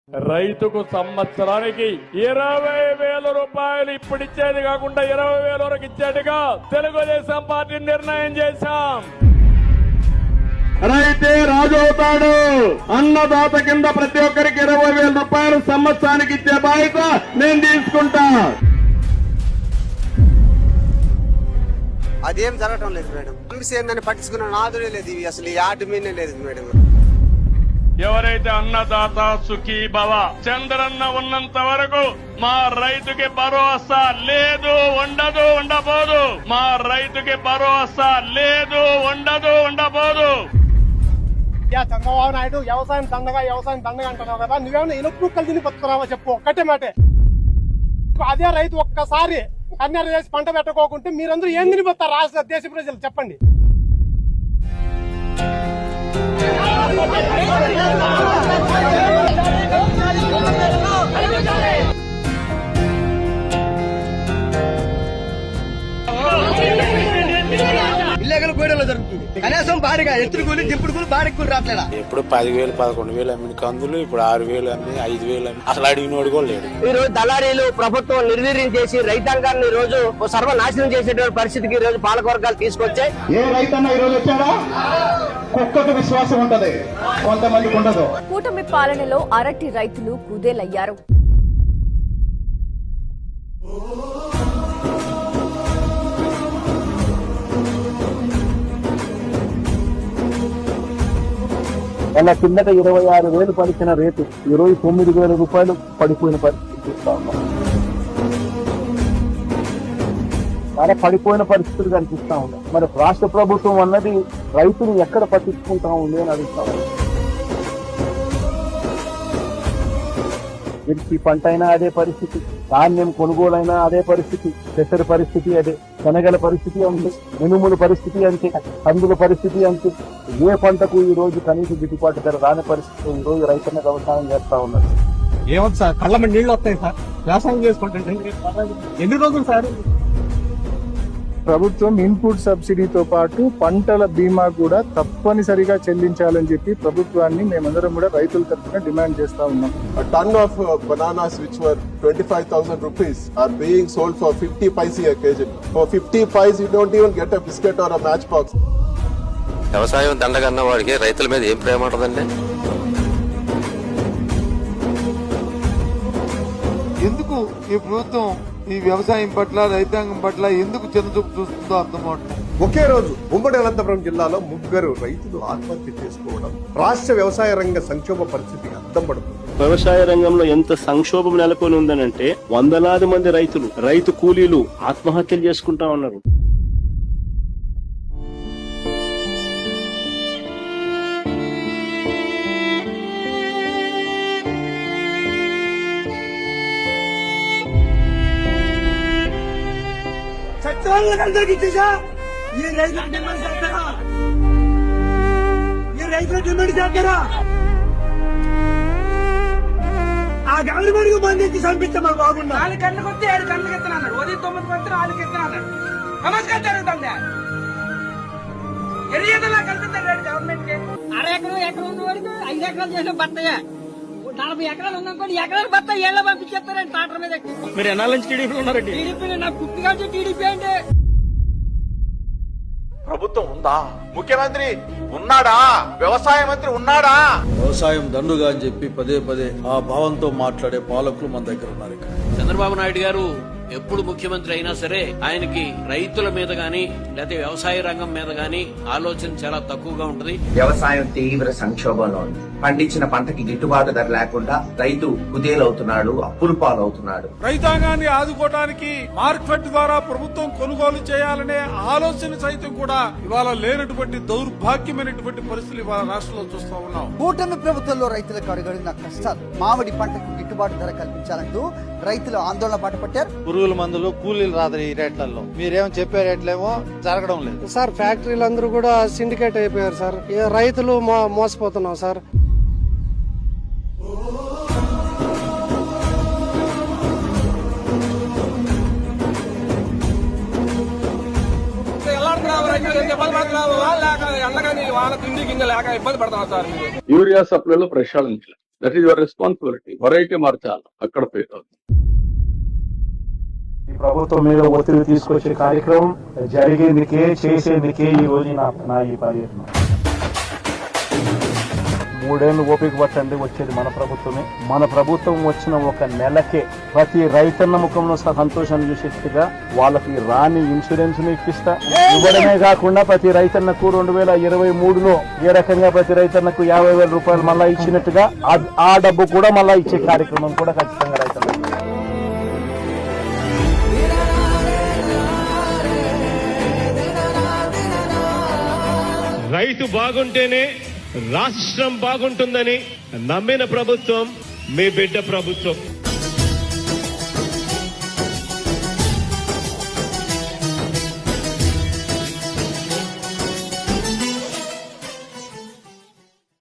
రైతుకు సంవత్సరానికి 20,000 రూపాయలు ఇప్పుడిచ్చేది కాకుండా 20,000 వరకు ఇచ్చేట్టుగా తెలుగుదేశం పార్టీ నిర్ణయం చేశాం. రైతే రాజు అవుతాడు. అన్నదాత కింద ప్రతి ఒక్కరికి 20,000 రూపాయలు సంవత్సరానికి ఇచ్చే బాధ్యత నేను తీసుకుంటా. అదేం జరగటం లేదు మేడం. అంబిసేందని పట్టించుకున్న నాదుడే లేదు. ఇవి అసలు ఈ ఆట మీనే లేదు మేడం. ఎవరైతే అన్నదాత సుఖీ భవ చంద్రన్న ఉన్నంత వరకు మా రైతుకి భరోసా లేదు, ఉండదు, ఉండబోదు. మా రైతుకి భరోసా లేదు, ఉండదు, ఉండబోదు. చంద్రబాబు నాయుడు వ్యవసాయం దండగా అంటున్నావు కదా, నువ్వేమన్నా ఇనుపు కలిసి బతుకున్నావా చెప్పు, ఒక్కటే మాటే. అదే రైతు ఒక్కసారి కన్నెర చేసి పంట పెట్టుకోకుంటే మీరందరూ ఏం తినిపోతారు రాష్ట్ర దేశ ప్రజలు చెప్పండి. ఇల్లేగల గోడలో జరుగుతుంది. కనీసం భారీగా ఎత్తుడు కూలి దింపుడు కూలి భారీ కూలి రావట్లేదా? ఎప్పుడు 10,000 11,000 అమ్మిన కందులు ఇప్పుడు 6,000 అమ్మి 5,000 అమ్మి అసలు అడిగినోడు కూడా లేడు. ఈ రోజు దళారీలు ప్రభుత్వం నిర్వీర్యం చేసి రైతాంగాన్ని ఈ రోజు సర్వనాశనం చేసేటువంటి పరిస్థితికి ఈ రోజు పాలకవర్గాలు తీసుకొచ్చాయి. ఏ రైతన్న ఈ రోజు వచ్చాడా? కుక్కకు విశ్వాసం ఉంటది, కొంతమందికి ఉండదు. కూటమి పాలనలో అరటి రైతులు కుదేలయ్యారు. అలా కిందట 26,000 పలికిన రేటు 29,000 రూపాయలు పడిపోయిన పరిస్థితి చూస్తా ఉన్నాం. చాలా పడిపోయిన పరిస్థితులు కనిపిస్తా ఉన్నాయి. మరి రాష్ట్ర ప్రభుత్వం అన్నది రైతులు ఎక్కడ పట్టించుకుంటా ఉంది అని అడుగుతా ఉన్నాం. మిర్చి పంట అయినా అదే పరిస్థితి, ధాన్యం కొనుగోలైనా అదే పరిస్థితి, పెసర పరిస్థితి అదే, శనగల పరిస్థితి అంతే, మినుముల పరిస్థితి అంతే, కందుల పరిస్థితి అంతే. ఏ పంటకు ఈ రోజు కనీస గిట్టుబాటు ధర రాని పరిస్థితి ఈ రోజు రైతున్న వ్యవసాయం చేస్తా ఉన్నారు. ఏమవుతుంది సార్, కళ్ళ మీద నీళ్లు వస్తాయి సార్ వ్యవసాయం చేసుకుంటుంటే. ఎన్ని రోజులు సార్ ప్రభుత్వం ఇన్పుట్ సబ్సిడీతో పాటు పంటల బీమా కూడా తప్పనిసరిగా చెల్లించాలని చెప్పి ప్రభుత్వాన్ని మేమందరం కూడా రైతుల తరఫున డిమాండ్ చేస్తా ఉన్నాం. A ton of bananas which were 25,000 rupees are being sold for 50 paise a kg. For 50 paise you don't even get a biscuit or a matchbox. వ్యవసాయం దండగన్న వాడికి రైతుల మీద ఏం ప్రేమ ఉంటుందండి? ఎందుకు ఈ ప్రభుత్వం ఈ వ్యవసాయం పట్ల రైతాంగం పట్ల ఎందుకు చిన్నచూపు చూస్తుందో అర్థమవుతుంది. ఒకే రోజు ఉమ్మడి అనంతపురం జిల్లాలో 3 రైతులు ఆత్మహత్య చేసుకోవడం రాష్ట్ర వ్యవసాయ రంగ సంక్షోభ పరిస్థితి అర్థం పడుతుంది. వ్యవసాయ రంగంలో ఎంత సంక్షోభం నెలకొని ఉందనంటే వందలాది మంది రైతు కూలీలు ఆత్మహత్యలు చేసుకుంటా ఉన్నారు. అందరికి ఇచ్చేసా ఈ రైతులు డిమాండ్ చేస్తారా? ఈ రైతులు డిమాండ్ చేస్తారా? ఆ గవర్నమెంట్ బంధించి చంపిస్తే మాకు బాగుండా. 4 గంటలకు వస్తే 7 గంటలకు ఎత్తున్నాడు. ఉదయం 9 వస్తే 4 ఎత్తున్నాడు. నమస్కారం జరుగుతుంది. ఎరియదలా కలుపుతాడు గవర్నమెంట్ కి. ఎకరం ఉన్న వరకు 5 ఎకరాలు చేసిన బత్తయ్య 40 ఎకరాలు ఉందనుకోండి, ఎకరాలు బత్త ఏళ్ళ పంపించేస్తారండి టాటర్ మీద. మీరు ఎన్నాళ్ళ నుంచి టీడీపీ ఉన్నారండి? టీడీపీ నాకు గుర్తుగా టీడీపీ అంటే. ప్రభుత్వం ఉందా? ముఖ్యమంత్రి ఉన్నాడా? వ్యవసాయ మంత్రి ఉన్నాడా? వ్యవసాయం దండుగా అని చెప్పి పదే ఆ భావంతో మాట్లాడే పాలకులు మన దగ్గర ఉన్నారు. చంద్రబాబు నాయుడు గారు ఎప్పుడు ముఖ్యమంత్రి అయినా సరే ఆయనకి రైతుల మీద గాని లేకపోతే వ్యవసాయ రంగం మీద గాని ఆలోచన చాలా తక్కువగా ఉంటది. వ్యవసాయం తీవ్ర సంక్షోభంలో ఉంది. పండించిన పంటకి గిట్టుబాటు ధర లేకుండా రైతు కుదేలవుతున్నాడు, అప్పులు పాలవుతున్నాడు. రైతాంగాన్ని ఆదుకోవడానికి మార్కెట్ ద్వారా ప్రభుత్వం కొనుగోలు చేయాలనే ఆలోచన సైతం కూడా ఇవాళ లేనటువంటి దౌర్భాగ్యమైనటువంటి పరిస్థితులు ఇవాళ రాష్ట్రంలో చూస్తా ఉన్నాం. కూటమి ప్రభుత్వంలో రైతులకు అడుగడిన కష్టాలు, మామిడి పంటకు గిట్టుబాటు ధర కల్పించాలంటూ రైతులు ఆందోళన బాటపట్టారు. పురుగుల మందులు కూలీలు రాదు ఈ రేట్లలో. మీరేమో చెప్పే రేట్లేమో జరగడం లేదు సార్. ఫ్యాక్టరీలు అందరూ కూడా సిండికేట్ అయిపోయారు సార్. రైతులు మోసపోతున్నాం సార్. యూరియా సప్లైలో ప్రక్షాళన that is your responsibility. Variety మార్చాలి, అక్కడ ఫెయిల్ అవుతుంది. ఈ ప్రభుత్వం మీద ఒత్తిడి తీసుకొచ్చే కార్యక్రమం జరిగేందుకే చేసేందుకే ఈ రోజు నా ఈ పర్యటన. 3 ఏళ్ళు ఓపిక పట్టండి, వచ్చేది మన ప్రభుత్వమే. మన ప్రభుత్వం వచ్చిన 1 నెలకే ప్రతి రైతన్న ముఖంలో సంతోషాన్ని చూసేట్టుగా వాళ్ళకి రాని ఇన్సూరెన్స్ ను ఇప్పిస్తా. ఇవ్వడమే కాకుండా ప్రతి రైతన్నకు 2023లో ఏ రకంగా ప్రతి రైతన్నకు 50,000 రూపాయలు మళ్ళా ఇచ్చినట్టుగా ఆ డబ్బు కూడా మళ్ళా ఇచ్చే కార్యక్రమం కూడా ఖచ్చితంగా రైతన్నకు. రైతు బాగుంటేనే రాష్ట్రం బాగుంటుందని నమ్మిన ప్రభుత్వం మీ బిడ్డ ప్రభుత్వం.